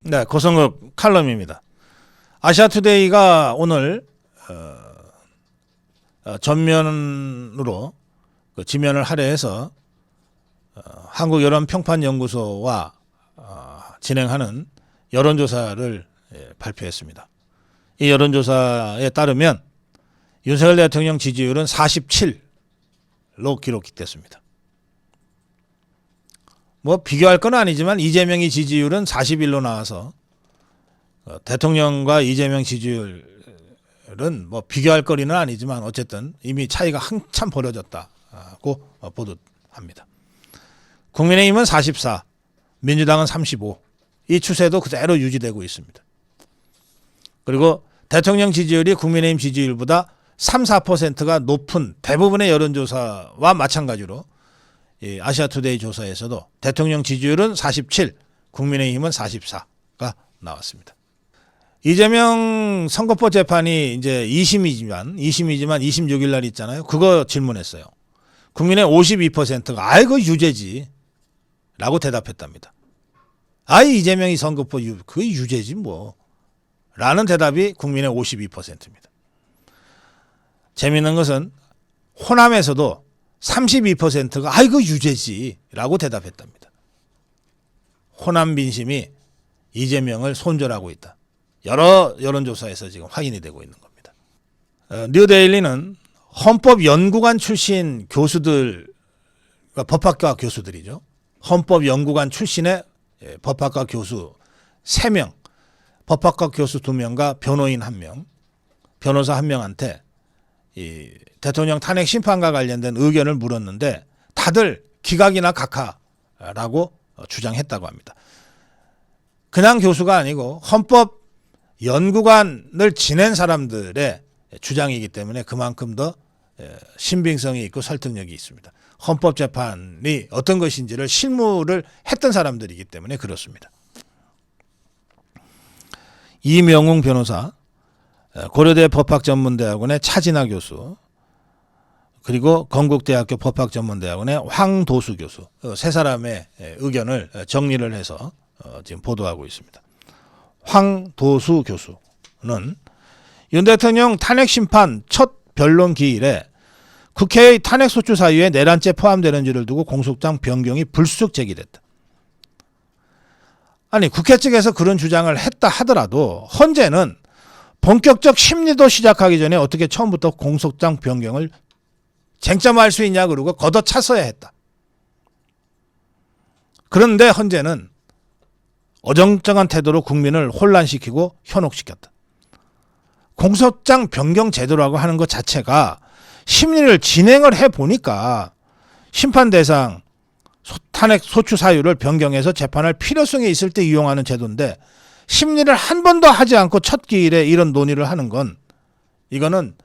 네, 고성급 칼럼입니다. 아시아투데이가 오늘 전면으로 지면을 할애해서 한국여론평판연구소와 진행하는 여론조사를 발표했습니다. 이 여론조사에 따르면 윤석열 대통령 지지율은 47로 기록됐습니다. 뭐 비교할 건 아니지만 이재명이 지지율은 41로 나와서 대통령과 이재명 지지율은 뭐 비교할 거리는 아니지만 어쨌든 이미 차이가 한참 벌어졌다고 보도합니다. 국민의힘은 44, 민주당은 35. 이 추세도 그대로 유지되고 있습니다. 그리고 대통령 지지율이 국민의힘 지지율보다 3, 4%가 높은 대부분의 여론조사와 마찬가지로 이 아시아투데이 조사에서도 대통령 지지율은 47, 국민의힘은 44가 나왔습니다. 이재명 선거법 재판이 이제 2심이지만 26일 날 있잖아요. 그거 질문했어요. 국민의 52%가 아이고 유죄지 라고 대답했답니다. 아이 이재명이 선거법 그게 유죄지 뭐 라는 대답이 국민의 52%입니다. 재미있는 것은 호남에서도 32%가 아이고 유죄지 라고 대답했답니다. 호남 민심이 이재명을 손절하고 있다. 여러 여론조사에서 지금 확인이 되고 있는 겁니다. 뉴데일리는 헌법연구관 출신 교수들, 법학과 교수들이죠. 헌법연구관 출신의 법학과 교수 3명, 법학과 교수 2명과 변호인 1명, 변호사 1명한테 이 대통령 탄핵 심판과 관련된 의견을 물었는데 다들 기각이나 각하라고 주장했다고 합니다. 그냥 교수가 아니고 헌법 연구관을 지낸 사람들의 주장이기 때문에 그만큼 더 신빙성이 있고 설득력이 있습니다. 헌법재판이 어떤 것인지를 실무를 했던 사람들이기 때문에 그렇습니다. 이명웅 변호사, 고려대 법학전문대학원의 차진아 교수, 그리고 건국대학교 법학전문대학원의 황도수 교수, 세 사람의 의견을 정리를 해서 지금 보도하고 있습니다. 황도수 교수는 윤 대통령 탄핵 심판 첫 변론 기일에 국회의 탄핵소추 사유에 내란죄 포함되는지를 두고 공소장 변경이 불쑥 제기됐다. 아니 국회 측에서 그런 주장을 했다 하더라도 헌재는 본격적 심리도 시작하기 전에 어떻게 처음부터 공소장 변경을 쟁점화할 수 있냐 그러고 걷어찼어야 했다. 그런데 헌재는 어정쩡한 태도로 국민을 혼란시키고 현혹시켰다. 공소장 변경 제도라고 하는 것 자체가 심리를 진행을 해보니까 심판 대상 탄핵 소추 사유를 변경해서 재판할 필요성이 있을 때 이용하는 제도인데 심리를 한 번도 하지 않고 첫 기일에 이런 논의를 하는 건 이거는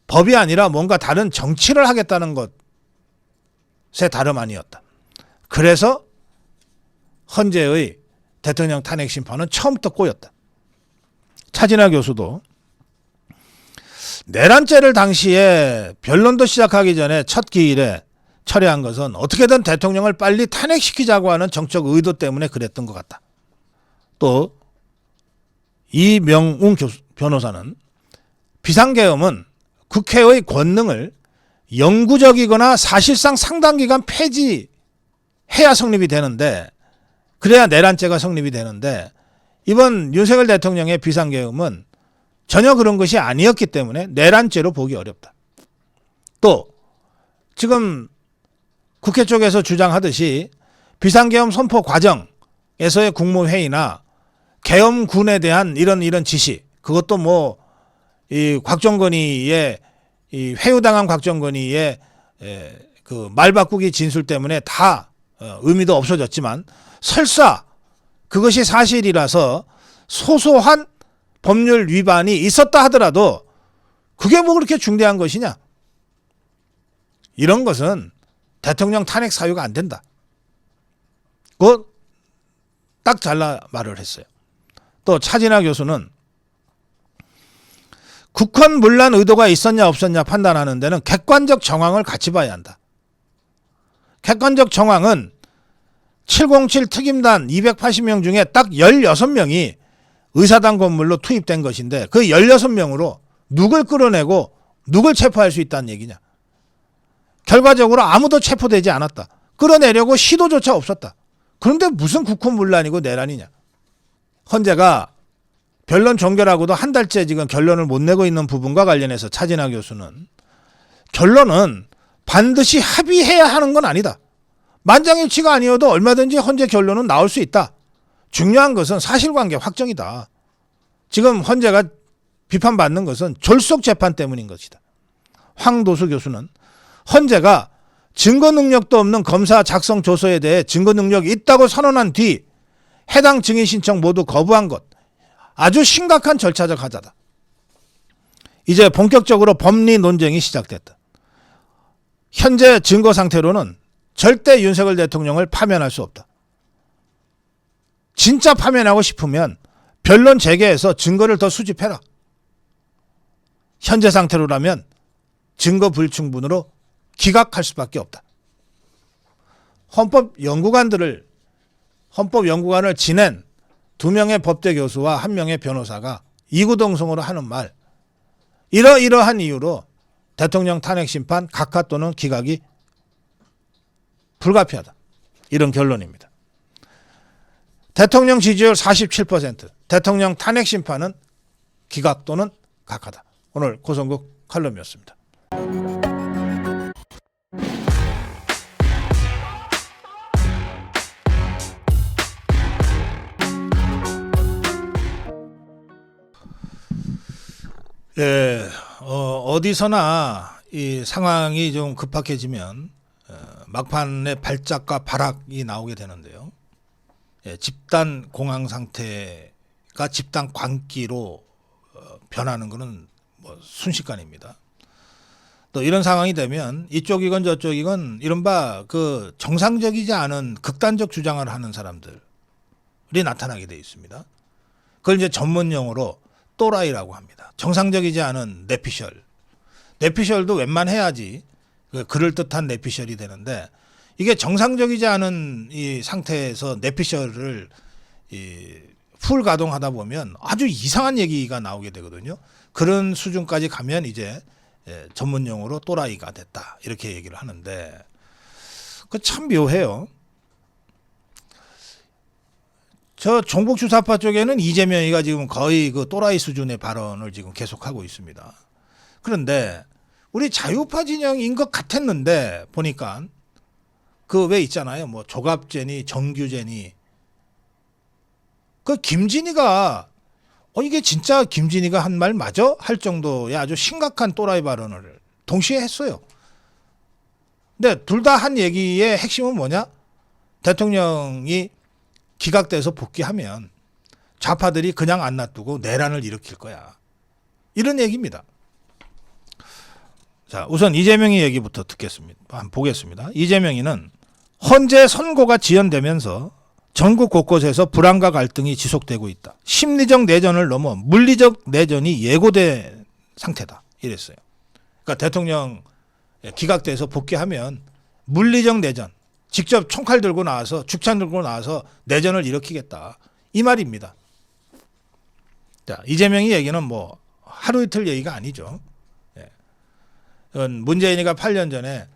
법이 아니라 뭔가 다른 정치를 하겠다는 것에 다름 아니었다. 그래서 헌재의 대통령 탄핵 심판은 처음부터 꼬였다. 차진아 교수도 내란죄를 당시에 변론도 시작하기 전에 첫 기일에 철회한 것은 어떻게든 대통령을 빨리 탄핵시키자고 하는 정적 의도 때문에 그랬던 것 같다. 또 이명웅 변호사는 비상계엄은 국회의 권능을 영구적이거나 사실상 상당 기간 폐지해야 성립이 되는데 그래야 내란죄가 성립이 되는데 이번 윤석열 대통령의 비상계엄은 전혀 그런 것이 아니었기 때문에 내란죄로 보기 어렵다. 또 지금 국회 쪽에서 주장하듯이 비상계엄 선포 과정에서의 국무회의나 계엄군에 대한 이런 지시, 그것도 뭐 이 곽정건이의 이 회유당한 곽정건이의 그 말바꾸기 진술 때문에 다 의미도 없어졌지만 설사 그것이 사실이라서 소소한 법률 위반이 있었다 하더라도 그게 뭐 그렇게 중대한 것이냐. 이런 것은 대통령 탄핵 사유가 안 된다. 그거 딱 잘라 말을 했어요. 또 차진아 교수는 국헌 문란 의도가 있었냐 없었냐 판단하는 데는 객관적 정황을 같이 봐야 한다. 객관적 정황은 707 특임단 280명 중에 딱 16명이 의사당 건물로 투입된 것인데 그 16명으로 누굴 끌어내고 누굴 체포할 수 있다는 얘기냐. 결과적으로 아무도 체포되지 않았다. 끌어내려고 시도조차 없었다. 그런데 무슨 국호문란이고 내란이냐. 헌재가 변론 종결하고도 한 달째 지금 결론을 못 내고 있는 부분과 관련해서 차진아 교수는 결론은 반드시 합의해야 하는 건 아니다. 만장일치가 아니어도 얼마든지 헌재 결론은 나올 수 있다. 중요한 것은 사실관계 확정이다. 지금 헌재가 비판받는 것은 졸속 재판 때문인 것이다. 황도수 교수는 헌재가 증거 능력도 없는 검사 작성 조서에 대해 증거 능력이 있다고 선언한 뒤 해당 증인 신청 모두 거부한 것, 아주 심각한 절차적 하자다. 이제 본격적으로 법리 논쟁이 시작됐다. 현재 증거 상태로는 절대 윤석열 대통령을 파면할 수 없다. 진짜 파면하고 싶으면 변론 재개해서 증거를 더 수집해라. 현재 상태로라면 증거 불충분으로 기각할 수밖에 없다. 헌법연구관을 지낸 2명의 법대 교수와 1명의 변호사가 이구동성으로 하는 말, 이러이러한 이유로 대통령 탄핵 심판 각하 또는 기각이 불가피하다. 이런 결론입니다. 대통령 지지율 47%, 대통령 탄핵 심판은 기각 또는 각하다. 오늘 고성국 칼럼이었습니다. 예, 어디서나 이 상황이 좀 급박해지면 막판에 발작과 발악이 나오게 되는데요. 예, 집단 공황 상태가 집단 광기로 변하는 것은 뭐 순식간입니다. 또 이런 상황이 되면 이쪽이건 저쪽이건 이른바 그 정상적이지 않은 극단적 주장을 하는 사람들이 나타나게 되어 있습니다. 그걸 이제 전문 용어로 또라이라고 합니다. 정상적이지 않은 내피셜. 내피셜도 웬만해야지 그럴듯한 내피셜이 되는데 이게 정상적이지 않은 이 상태에서 내피셜을 풀 가동하다 보면 아주 이상한 얘기가 나오게 되거든요. 그런 수준까지 가면 이제 전문 용어로 또라이가 됐다. 이렇게 얘기를 하는데 그 참 묘해요. 저 종북주사파 쪽에는 이재명이가 지금 거의 그 또라이 수준의 발언을 지금 계속하고 있습니다. 그런데 우리 자유파 진영인 것 같았는데 보니까 그 왜 있잖아요. 뭐 조갑제니 정규제니 그 김진희가 이게 진짜 김진희가 한 말 맞아? 할 정도의 아주 심각한 또라이 발언을 동시에 했어요. 근데 둘 다 한 얘기의 핵심은 뭐냐? 대통령이 기각돼서 복귀하면 좌파들이 그냥 안 놔두고 내란을 일으킬 거야. 이런 얘기입니다. 자, 우선 이재명의 얘기부터 듣겠습니다. 한번 보겠습니다. 이재명이는 헌재 선고가 지연되면서 전국 곳곳에서 불안과 갈등이 지속되고 있다. 심리적 내전을 넘어 물리적 내전이 예고된 상태다. 이랬어요. 그러니까 대통령 기각돼서 복귀하면 물리적 내전, 직접 총칼 들고 나와서 죽창 들고 나와서 내전을 일으키겠다. 이 말입니다. 자, 이재명이 얘기는 뭐 하루 이틀 얘기가 아니죠. 문재인이가 8년 전에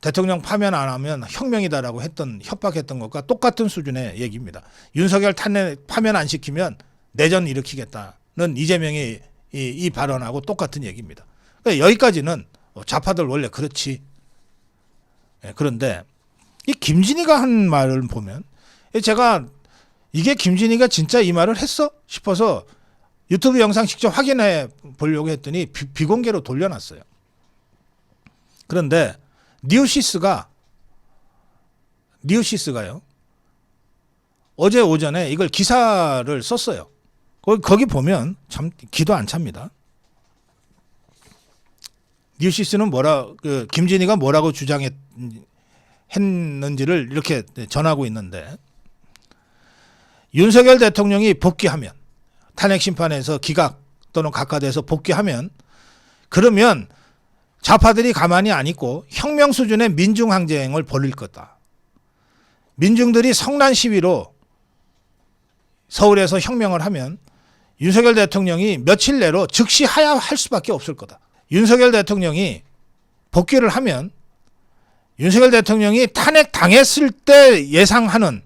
대통령 파면 안 하면 혁명이다라고 협박했던 것과 똑같은 수준의 얘기입니다. 윤석열 파면 안 시키면 내전 일으키겠다는 이재명의 이 발언하고 똑같은 얘기입니다. 그러니까 여기까지는 좌파들 원래 그렇지. 그런데 이 김진희가 한 말을 보면 제가 이게 김진희가 진짜 이 말을 했어? 싶어서 유튜브 영상 직접 확인해 보려고 했더니 비공개로 돌려놨어요. 그런데 뉴시스가요. 어제 오전에 이걸 기사를 썼어요. 거기 보면 참 기도 안 찹니다. 뉴시스는 김진희가 뭐라고 주장했는지를 이렇게 전하고 있는데 윤석열 대통령이 복귀하면 탄핵 심판에서 기각 또는 각하돼서 복귀하면 그러면 좌파들이 가만히 안 있고 혁명 수준의 민중항쟁을 벌일 거다. 민중들이 성난 시위로 서울에서 혁명을 하면 윤석열 대통령이 며칠 내로 즉시 하야할 수밖에 없을 거다. 윤석열 대통령이 복귀를 하면 윤석열 대통령이 탄핵당했을 때 예상하는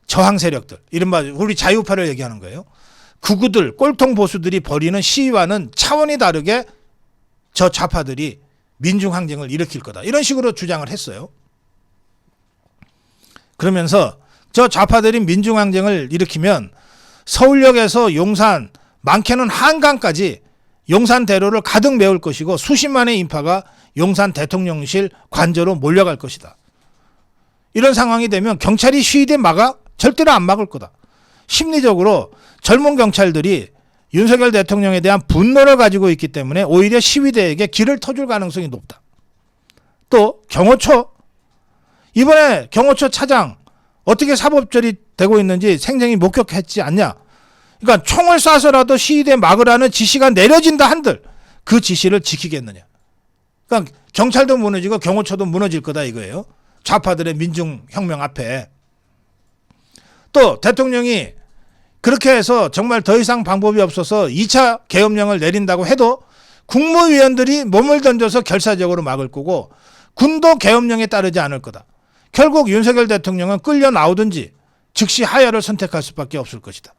저항 세력들, 이른바 우리 자유파를 얘기하는 거예요. 극우들, 꼴통 보수들이 벌이는 시위와는 차원이 다르게 저 좌파들이 민중항쟁을 일으킬 거다. 이런 식으로 주장을 했어요. 그러면서 저 좌파들이 민중항쟁을 일으키면 서울역에서 용산, 많게는 한강까지 용산대로를 가득 메울 것이고 수십만의 인파가 용산 대통령실 관저로 몰려갈 것이다. 이런 상황이 되면 경찰이 시위대 막아? 절대로 안 막을 거다. 심리적으로 젊은 경찰들이 윤석열 대통령에 대한 분노를 가지고 있기 때문에 오히려 시위대에게 길을 터줄 가능성이 높다. 또 경호처, 이번에 경호처 차장 어떻게 사법 처리되고 있는지 생생히 목격했지 않냐. 그러니까 총을 쏴서라도 시위대 막으라는 지시가 내려진다 한들 그 지시를 지키겠느냐. 그러니까 경찰도 무너지고 경호처도 무너질 거다 이거예요. 좌파들의 민중혁명 앞에. 또 대통령이 그렇게 해서 정말 더 이상 방법이 없어서 2차 계엄령을 내린다고 해도 국무위원들이 몸을 던져서 결사적으로 막을 거고 군도 계엄령에 따르지 않을 거다. 결국 윤석열 대통령은 끌려 나오든지 즉시 하야를 선택할 수밖에 없을 것이다.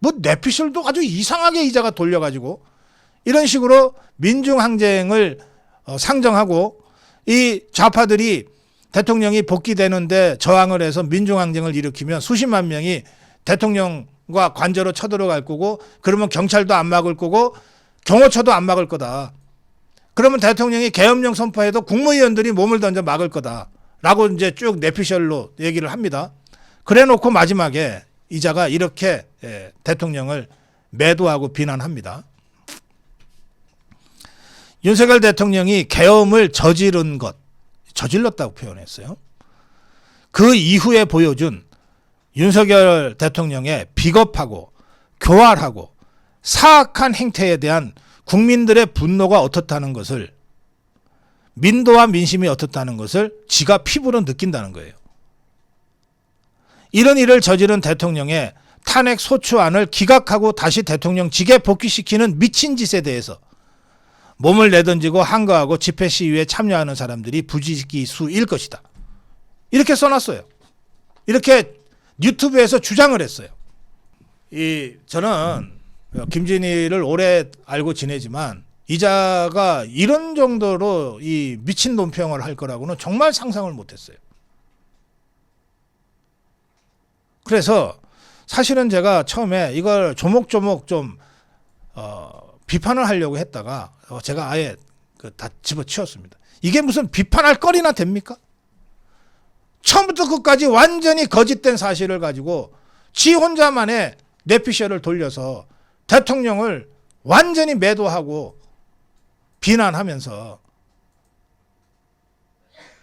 뭐 뇌피셜도 아주 이상하게 이자가 돌려가지고 이런 식으로 민중항쟁을 상정하고 이 좌파들이 대통령이 복귀되는데 저항을 해서 민중항쟁을 일으키면 수십만 명이 대통령과 관저로 쳐들어갈 거고 그러면 경찰도 안 막을 거고 경호처도 안 막을 거다. 그러면 대통령이 계엄령 선포해도 국무위원들이 몸을 던져 막을 거다라고 이제 쭉 내피셜로 얘기를 합니다. 그래 놓고 마지막에 이자가 이렇게 대통령을 매도하고 비난합니다. 윤석열 대통령이 계엄을 저질렀다고 표현했어요. 그 이후에 보여준 윤석열 대통령의 비겁하고 교활하고 사악한 행태에 대한 국민들의 분노가 어떻다는 것을, 민도와 민심이 어떻다는 것을 지가 피부로 느낀다는 거예요. 이런 일을 저지른 대통령의 탄핵 소추안을 기각하고 다시 대통령직에 복귀시키는 미친 짓에 대해서 몸을 내던지고 항거하고 집회 시위에 참여하는 사람들이 부지기수일 것이다. 이렇게 써놨어요. 이렇게 유튜브에서 주장을 했어요. 저는 김진희를 오래 알고 지내지만 이자가 이런 정도로 이 미친 논평을 할 거라고는 정말 상상을 못했어요. 그래서 사실은 제가 처음에 이걸 조목조목 좀 비판을 하려고 했다가 제가 아예 다 집어치웠습니다. 이게 무슨 비판할 거리나 됩니까? 처음부터 끝까지 완전히 거짓된 사실을 가지고 지 혼자만의 뇌피셜을 돌려서 대통령을 완전히 매도하고 비난하면서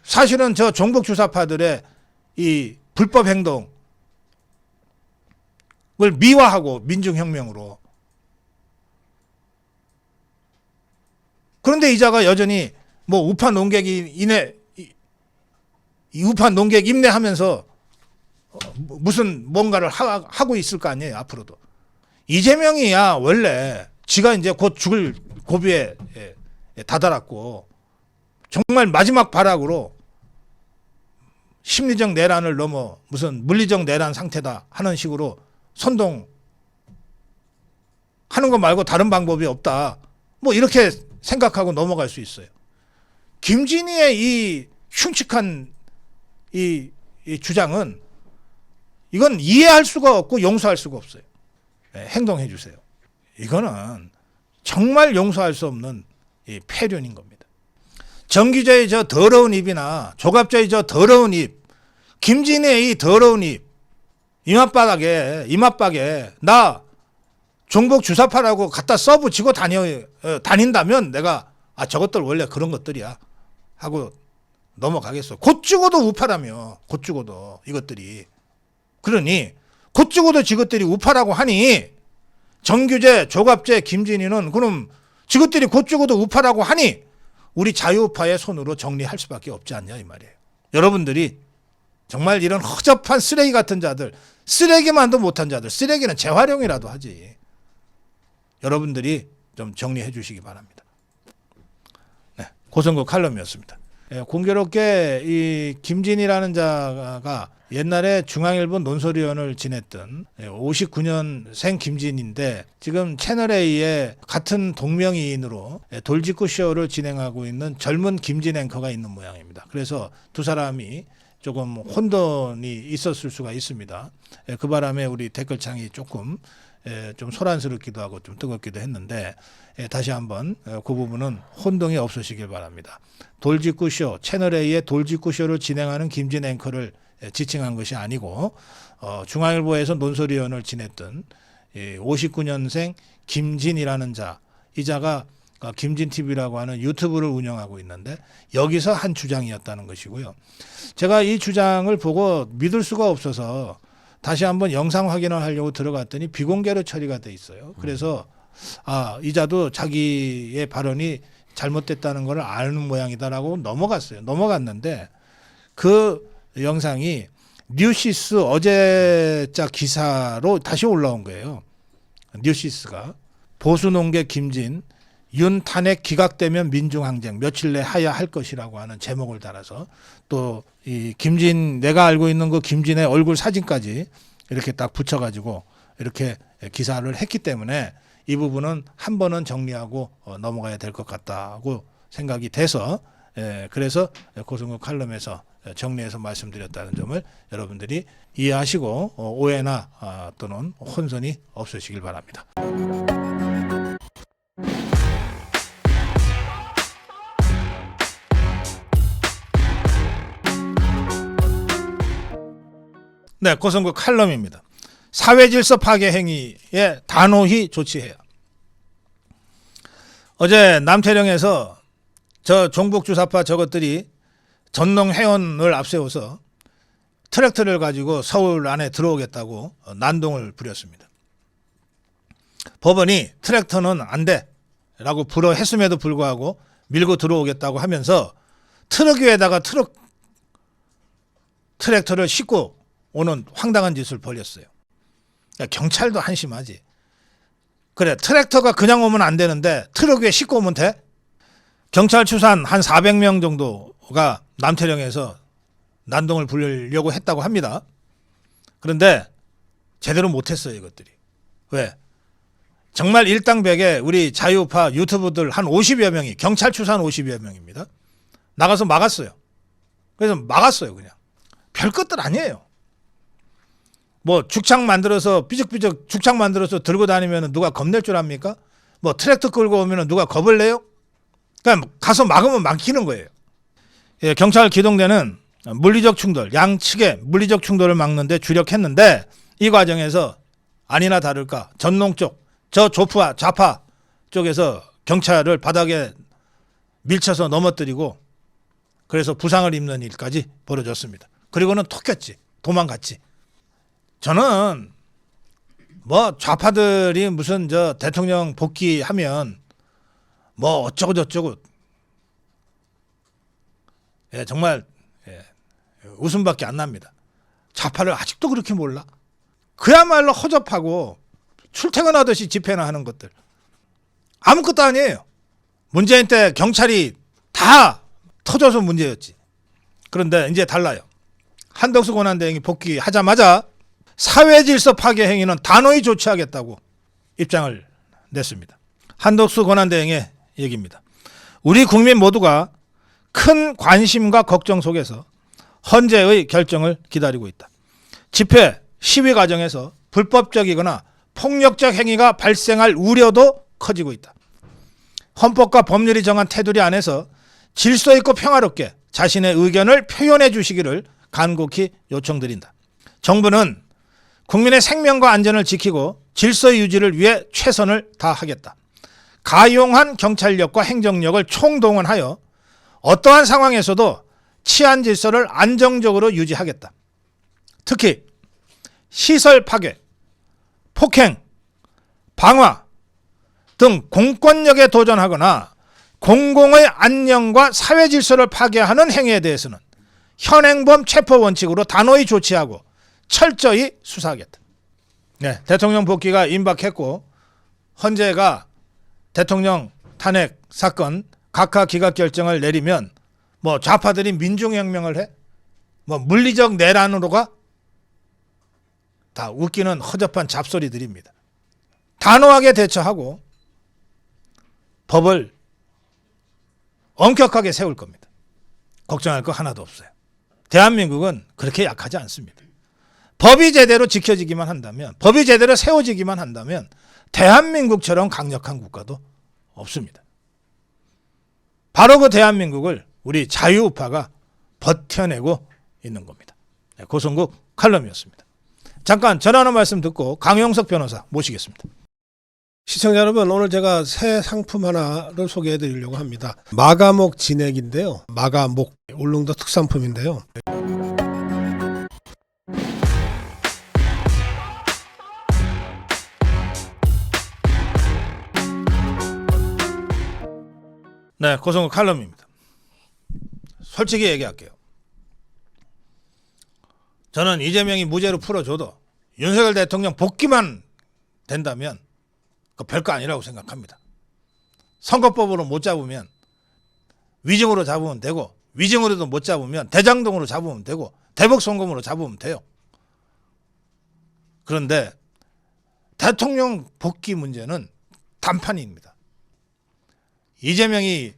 사실은 저 종북 주사파들의 이 불법 행동을 미화하고 민중혁명으로. 그런데 이자가 여전히 뭐 우파 논객 임내하면서 무슨 뭔가를 하고 있을 거 아니에요, 앞으로도. 이재명이야 원래 지가 이제 곧 죽을 고비에 다다랐고 정말 마지막 발악으로 심리적 내란을 넘어 무슨 물리적 내란 상태다 하는 식으로 선동하는 거 말고 다른 방법이 없다. 뭐 이렇게 생각하고 넘어갈 수 있어요. 김진희의 이 흉측한 이 주장은 이건 이해할 수가 없고 용서할 수가 없어요. 행동해 주세요. 이거는 정말 용서할 수 없는 이 폐륜인 겁니다. 정 기자의 저 더러운 입이나 조갑자의 저 더러운 입, 김진희의 이 더러운 입, 이맛박에 나 종북 주사파라고 갖다 써붙이고 다닌다면 내가 저것들 원래 그런 것들이야 하고 넘어가겠어. 곧 죽어도 우파라며. 곧 죽어도 이것들이. 그러니 곧 죽어도 저것들이 우파라고 하니 정규재, 조갑재, 김진희는 그럼 저것들이 곧 죽어도 우파라고 하니 우리 자유우파의 손으로 정리할 수밖에 없지 않냐 이 말이에요. 여러분들이 정말 이런 허접한 쓰레기 같은 자들, 쓰레기만도 못한 자들, 쓰레기는 재활용이라도 하지. 여러분들이 좀 정리해 주시기 바랍니다. 네, 고성국 칼럼이었습니다. 공교롭게 이 김진이라는 자가 옛날에 중앙일보 논설위원을 지냈던 59년생 김진인데 지금 채널A에 같은 동명이인으로 돌직구 쇼를 진행하고 있는 젊은 김진 앵커가 있는 모양입니다. 그래서 두 사람이 조금 혼돈이 있었을 수가 있습니다. 그 바람에 우리 댓글창이 조금 좀 소란스럽기도 하고 좀 뜨겁기도 했는데 다시 한번 그 부분은 혼동이 없으시길 바랍니다. 돌직구쇼, 채널A의 돌직구쇼를 진행하는 김진 앵커를 지칭한 것이 아니고 중앙일보에서 논설위원을 지냈던 59년생 김진이라는 자, 이 자가 김진TV라고 하는 유튜브를 운영하고 있는데 여기서 한 주장이었다는 것이고요. 제가 이 주장을 보고 믿을 수가 없어서 다시 한번 영상 확인을 하려고 들어갔더니 비공개로 처리가 돼 있어요. 그래서 이 자도 자기의 발언이 잘못됐다는 걸 아는 모양이다라고 넘어갔어요. 넘어갔는데 그 영상이 뉴시스 어제자 기사로 다시 올라온 거예요. 뉴시스가 보수농계 김진 윤 탄핵 기각되면 민중항쟁 며칠 내 하야 할 것이라고 하는 제목을 달아서 또 이 김진, 내가 알고 있는 그 김진의 얼굴 사진까지 이렇게 딱 붙여가지고 이렇게 기사를 했기 때문에 이 부분은 한 번은 정리하고 넘어가야 될 것 같다고 생각이 돼서 그래서 고성국 칼럼에서 정리해서 말씀드렸다는 점을 여러분들이 이해하시고 오해나 또는 혼선이 없으시길 바랍니다. 네, 고성국 칼럼입니다. 사회질서 파괴 행위에 단호히 조치해야. 어제 남태령에서 저 종북주사파 저것들이 전농 회원을 앞세워서 트랙터를 가지고 서울 안에 들어오겠다고 난동을 부렸습니다. 법원이 트랙터는 안 돼 라고 불허했음에도 불구하고 밀고 들어오겠다고 하면서 트럭 위에다가 트랙터를 싣고 오는 황당한 짓을 벌였어요. 경찰도 한심하지. 그래, 트랙터가 그냥 오면 안 되는데 트럭 위에 싣고 오면 돼? 경찰 추산 한 400명 정도가 남태령에서 난동을 부리려고 했다고 합니다. 그런데 제대로 못했어요, 이것들이. 왜? 정말 일당백에 우리 자유파 유튜브들 한 50여 명이, 경찰 추산 50여 명입니다. 나가서 막았어요. 그래서 막았어요, 그냥. 별 것들 아니에요. 뭐 죽창 만들어서 삐죽삐죽 죽창 만들어서 들고 다니면 누가 겁낼 줄 압니까? 뭐 트랙터 끌고 오면 누가 겁을 내요? 그냥 가서 막으면 막히는 거예요. 예, 경찰 기동대는 물리적 충돌, 양측의 물리적 충돌을 막는데 주력했는데 이 과정에서 아니나 다를까 전농 쪽, 저 좌파 쪽에서 경찰을 바닥에 밀쳐서 넘어뜨리고 그래서 부상을 입는 일까지 벌어졌습니다. 그리고는 톡했지, 도망갔지. 저는 뭐 좌파들이 무슨 저 대통령 복귀하면 뭐 어쩌고 저쩌고 정말 웃음밖에 안 납니다. 좌파를 아직도 그렇게 몰라? 그야말로 허접하고 출퇴근하듯이 집회나 하는 것들 아무것도 아니에요. 문재인 때 경찰이 다 터져서 문제였지. 그런데 이제 달라요. 한덕수 권한대행이 복귀하자마자 사회질서 파괴 행위는 단호히 조치하겠다고 입장을 냈습니다. 한덕수 권한대행의 얘기입니다. 우리 국민 모두가 큰 관심과 걱정 속에서 헌재의 결정을 기다리고 있다. 집회, 시위 과정에서 불법적이거나 폭력적 행위가 발생할 우려도 커지고 있다. 헌법과 법률이 정한 테두리 안에서 질서 있고 평화롭게 자신의 의견을 표현해 주시기를 간곡히 요청드린다. 정부는 국민의 생명과 안전을 지키고 질서 유지를 위해 최선을 다하겠다. 가용한 경찰력과 행정력을 총동원하여 어떠한 상황에서도 치안 질서를 안정적으로 유지하겠다. 특히 시설 파괴, 폭행, 방화 등 공권력에 도전하거나 공공의 안녕과 사회 질서를 파괴하는 행위에 대해서는 현행범 체포 원칙으로 단호히 조치하고 철저히 수사하겠다. 네, 대통령 복귀가 임박했고 헌재가 대통령 탄핵 사건 각하 기각 결정을 내리면 뭐 좌파들이 민중혁명을 해? 뭐 물리적 내란으로 가? 다 웃기는 허접한 잡소리들입니다. 단호하게 대처하고 법을 엄격하게 세울 겁니다. 걱정할 거 하나도 없어요. 대한민국은 그렇게 약하지 않습니다. 법이 제대로 지켜지기만 한다면, 법이 제대로 세워지기만 한다면 대한민국처럼 강력한 국가도 없습니다. 바로 그 대한민국을 우리 자유우파가 버텨내고 있는 겁니다. 고성국 칼럼이었습니다. 잠깐 전하는 말씀 듣고 강용석 변호사 모시겠습니다. 시청자 여러분, 오늘 제가 새 상품 하나를 소개해 드리려고 합니다. 마가목 진액인데요. 마가목 울릉도 특산품인데요. 네, 고성국 칼럼입니다. 솔직히 얘기할게요. 저는 이재명이 무죄로 풀어줘도 윤석열 대통령 복귀만 된다면 그 별거 아니라고 생각합니다. 선거법으로 못 잡으면 위증으로 잡으면 되고, 위증으로도 못 잡으면 대장동으로 잡으면 되고, 대북송금으로 잡으면 돼요. 그런데 대통령 복귀 문제는 단판입니다. 이재명이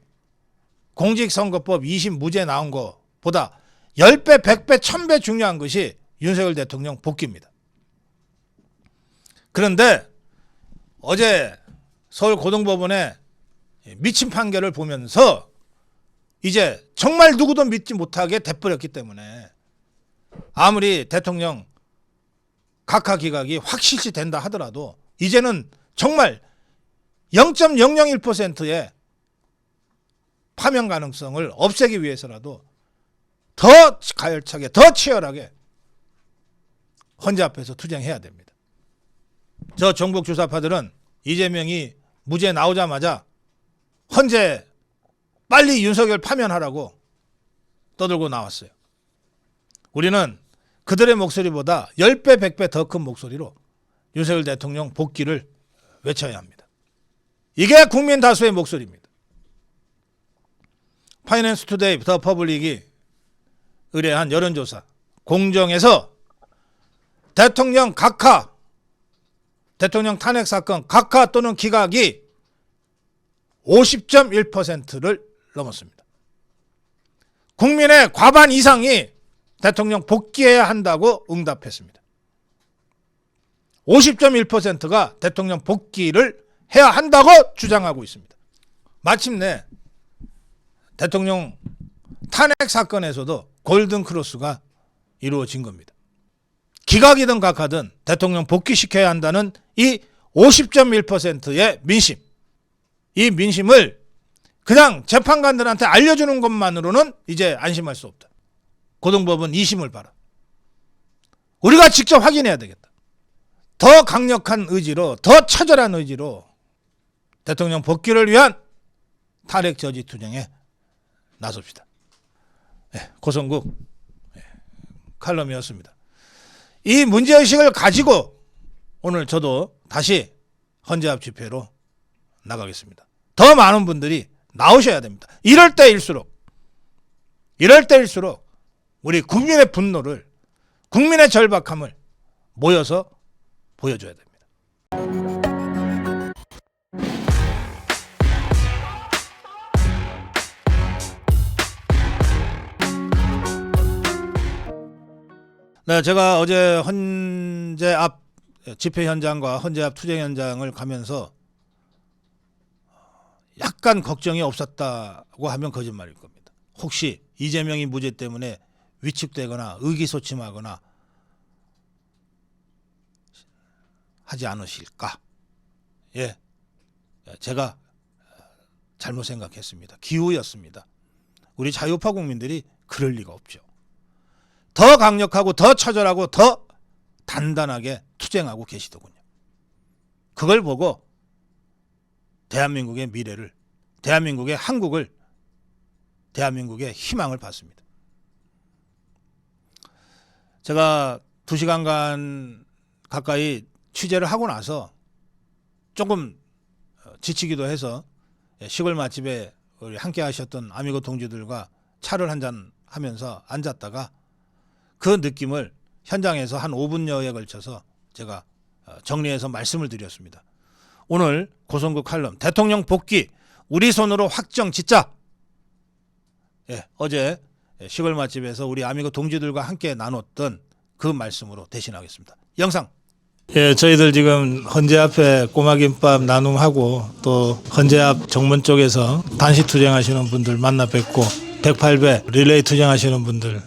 공직선거법 20 무죄 나온 것보다 10배, 100배, 1000배 중요한 것이 윤석열 대통령 복귀입니다. 그런데 어제 서울고등법원의 미친 판결을 보면서 이제 정말 누구도 믿지 못하게 돼버렸기 때문에 아무리 대통령 각하 기각이 확실시 된다 하더라도 이제는 정말 0.001%의 파면 가능성을 없애기 위해서라도 더 가열차게, 더 치열하게 헌재 앞에서 투쟁해야 됩니다. 저 정복 주사파들은 이재명이 무죄 나오자마자 헌재 빨리 윤석열 파면하라고 떠들고 나왔어요. 우리는 그들의 목소리보다 10배, 100배 더 큰 목소리로 윤석열 대통령 복귀를 외쳐야 합니다. 이게 국민 다수의 목소리입니다. 파이낸스 투데이 더 퍼블릭이 의뢰한 여론조사 공정에서 대통령 각하, 대통령 탄핵 사건 각하 또는 기각이 50.1%를 넘었습니다. 국민의 과반 이상이 대통령 복귀해야 한다고 응답했습니다. 50.1%가 대통령 복귀를 해야 한다고 주장하고 있습니다. 마침내 대통령 탄핵 사건에서도 골든 크로스가 이루어진 겁니다. 기각이든 각하든 대통령 복귀시켜야 한다는 이 50.1%의 민심, 이 민심을 그냥 재판관들한테 알려주는 것만으로는 이제 안심할 수 없다. 고등법원 2심을 봐라. 우리가 직접 확인해야 되겠다. 더 강력한 의지로, 더 처절한 의지로 대통령 복귀를 위한 탄핵 저지 투쟁에 나섭시다. 고성국 칼럼이었습니다. 이 문제의식을 가지고 오늘 저도 다시 헌재 앞 집회로 나가겠습니다. 더 많은 분들이 나오셔야 됩니다. 이럴 때일수록 우리 국민의 분노를, 국민의 절박함을 모여서 보여줘야 됩니다. 네, 제가 어제 헌재 앞 집회 현장과 헌재 앞 투쟁 현장을 가면서 약간 걱정이 없었다고 하면 거짓말일 겁니다. 혹시 이재명이 무죄 때문에 위축되거나 의기소침하거나 하지 않으실까? 예, 제가 잘못 생각했습니다. 기우였습니다. 우리 자유파 국민들이 그럴 리가 없죠. 더 강력하고 더 처절하고 더 단단하게 투쟁하고 계시더군요. 그걸 보고 대한민국의 미래를, 대한민국의 한국을, 대한민국의 희망을 봤습니다. 제가 2시간간 가까이 취재를 하고 나서 조금 지치기도 해서 시골 맛집에 우리 함께 하셨던 아미고 동지들과 차를 한잔 하면서 앉았다가 그 느낌을 현장에서 한 5분여에 걸쳐서 제가 정리해서 말씀을 드렸습니다. 오늘 고성국 칼럼 대통령 복귀 우리 손으로 확정 짓자. 어제 시골 맛집에서 우리 아미고 동지들과 함께 나눴던 그 말씀으로 대신하겠습니다. 영상. 저희들 지금 헌재 앞에 꼬마김밥 나눔하고 또 헌재 앞 정문 쪽에서 단시 투쟁하시는 분들 만나 뵙고 108배 릴레이 투쟁하시는 분들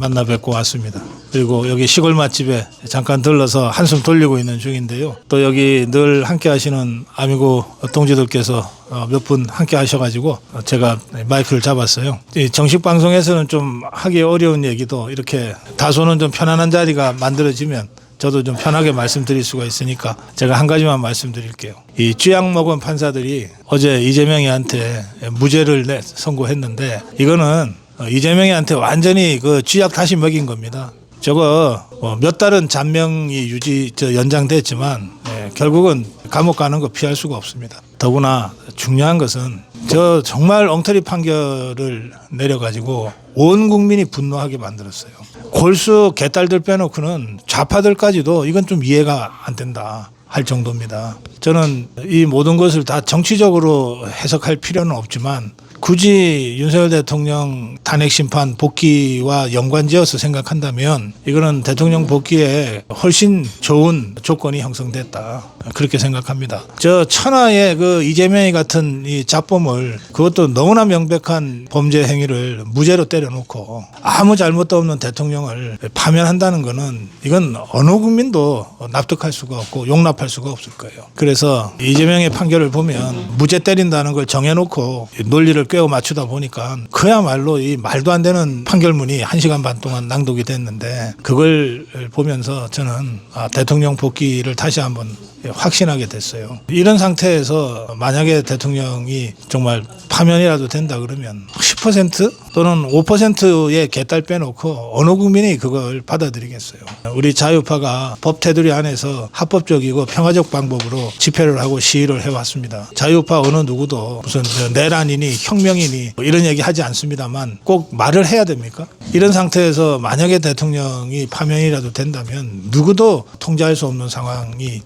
만나 뵙고 왔습니다. 그리고 여기 시골 맛집에 잠깐 들러서 한숨 돌리고 있는 중인데요. 또 여기 늘 함께 하시는 아미고 동지들께서 몇 분 함께 하셔가지고 제가 마이크를 잡았어요. 이 정식 방송에서는 좀 하기 어려운 얘기도 이렇게 다소는 좀 편안한 자리가 만들어지면 저도 좀 편하게 말씀드릴 수가 있으니까 제가 한 가지만 말씀드릴게요. 이 쥐약 먹은 판사들이 어제 이재명이한테 무죄를 선고했는데 이거는 이재명이한테 완전히 그 쥐약 다시 먹인 겁니다. 저거 몇 달은 잔명이 연장됐지만 결국은 감옥 가는 거 피할 수가 없습니다. 더구나 중요한 것은 저 정말 엉터리 판결을 내려가지고 온 국민이 분노하게 만들었어요. 골수 개딸들 빼놓고는 좌파들까지도 이건 좀 이해가 안 된다 할 정도입니다. 저는 이 모든 것을 다 정치적으로 해석할 필요는 없지만 굳이 윤석열 대통령 탄핵 심판 복귀와 연관지어서 생각한다면 이거는 대통령 복귀에 훨씬 좋은 조건이 형성됐다. 그렇게 생각합니다. 저 천하의 그 이재명이 같은 이 잡범을 그것도 너무나 명백한 범죄 행위를 무죄로 때려놓고 아무 잘못도 없는 대통령을 파면한다는 거는 이건 어느 국민도 납득할 수가 없고 용납할 수가 없을 거예요. 그래서 이재명의 판결을 보면 무죄 때린다는 걸 정해놓고 논리를 꿰어 맞추다 보니까 그야말로 이 말도 안 되는 판결문이 1시간 반 동안 낭독이 됐는데 그걸 보면서 저는 대통령 복귀를 다시 한번 확신하게 됐어요. 이런 상태에서 만약에 대통령이 정말 파면이라도 된다 그러면 10% 또는 5%의 개딸 빼놓고 어느 국민이 그걸 받아들이겠어요. 우리 자유파가 법 테두리 안에서 합법적이고 평화적 방법으로 집회를 하고 시위를 해왔습니다. 자유파 어느 누구도 무슨 내란이니 혁명이니 뭐 이런 얘기 하지 않습니다만 꼭 말을 해야 됩니까? 이런 상태에서 만약에 대통령이 파면이라도 된다면 누구도 통제할 수 없는 상황이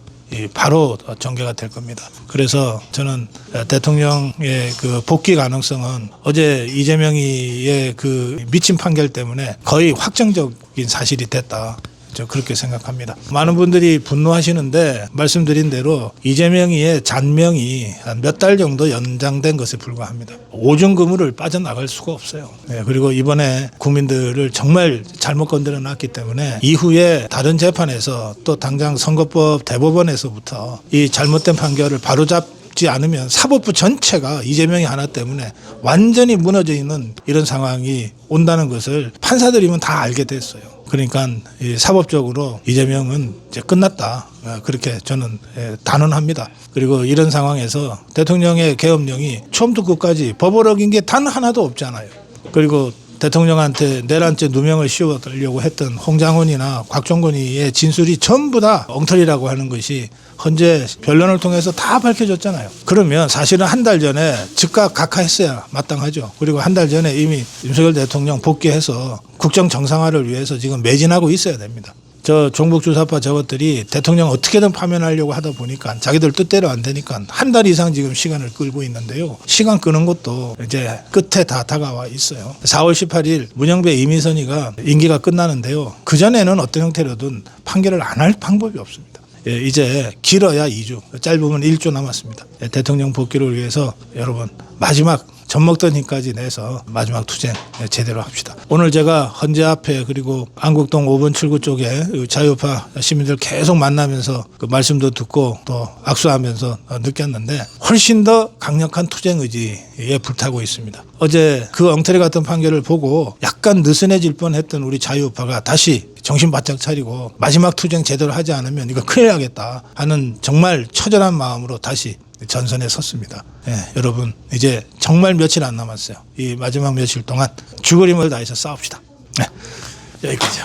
바로 전개가 될 겁니다. 그래서 저는 대통령의 그 복귀 가능성은 어제 이재명이의 그 미친 판결 때문에 거의 확정적인 사실이 됐다. 저 그렇게 생각합니다. 많은 분들이 분노하시는데 말씀드린 대로 이재명이의 잔명이 한 몇 달 정도 연장된 것에 불과합니다. 오중 그물을 빠져나갈 수가 없어요. 그리고 이번에 국민들을 정말 잘못 건드려 놨기 때문에 이후에 다른 재판에서 또 당장 선거법 대법원에서부터 이 잘못된 판결을 바로잡지 않으면 사법부 전체가 이재명이 하나 때문에 완전히 무너져 있는 이런 상황이 온다는 것을 판사들이면 다 알게 됐어요. 그러니까 사법적으로 이재명은 이제 끝났다. 그렇게 저는 단언합니다. 그리고 이런 상황에서 대통령의 계엄령이 처음부터 끝까지 법을 어긴 게 단 하나도 없잖아요. 그리고 대통령한테 내란죄 누명을 씌워달려고 했던 홍장훈이나 곽종건이의 진술이 전부 다 엉터리라고 하는 것이 헌재 변론을 통해서 다 밝혀졌잖아요. 그러면 사실은 한 달 전에 즉각 각하했어야 마땅하죠. 그리고 한 달 전에 이미 윤석열 대통령 복귀해서 국정 정상화를 위해서 지금 매진하고 있어야 됩니다. 저 종북주사파 저것들이 대통령 어떻게든 파면하려고 하다 보니까 자기들 뜻대로 안 되니까 한 달 이상 지금 시간을 끌고 있는데요. 시간 끄는 것도 이제 끝에 다 다가와 있어요. 4월 18일 문영배 이미선이가 임기가 끝나는데요. 그전에는 어떤 형태로든 판결을 안 할 방법이 없습니다. 이제 길어야 2주, 짧으면 1주 남았습니다. 대통령 복귀를 위해서 여러분 마지막 젖먹던 힘까지 내서 마지막 투쟁 제대로 합시다. 오늘 제가 헌재 앞에 그리고 안국동 5번 출구 쪽에 자유파 시민들 계속 만나면서 그 말씀도 듣고 또 악수하면서 느꼈는데 훨씬 더 강력한 투쟁 의지에 불타고 있습니다. 어제 그 엉터리 같은 판결을 보고 약간 느슨해질 뻔했던 우리 자유파가 다시 정신 바짝 차리고 마지막 투쟁 제대로 하지 않으면 이거 큰일 나겠다 하는 정말 처절한 마음으로 다시 전선에 섰습니다. 여러분 이제 정말 며칠 안 남았어요. 이 마지막 며칠 동안 죽을 힘을 다해서 싸웁시다. 여기까지.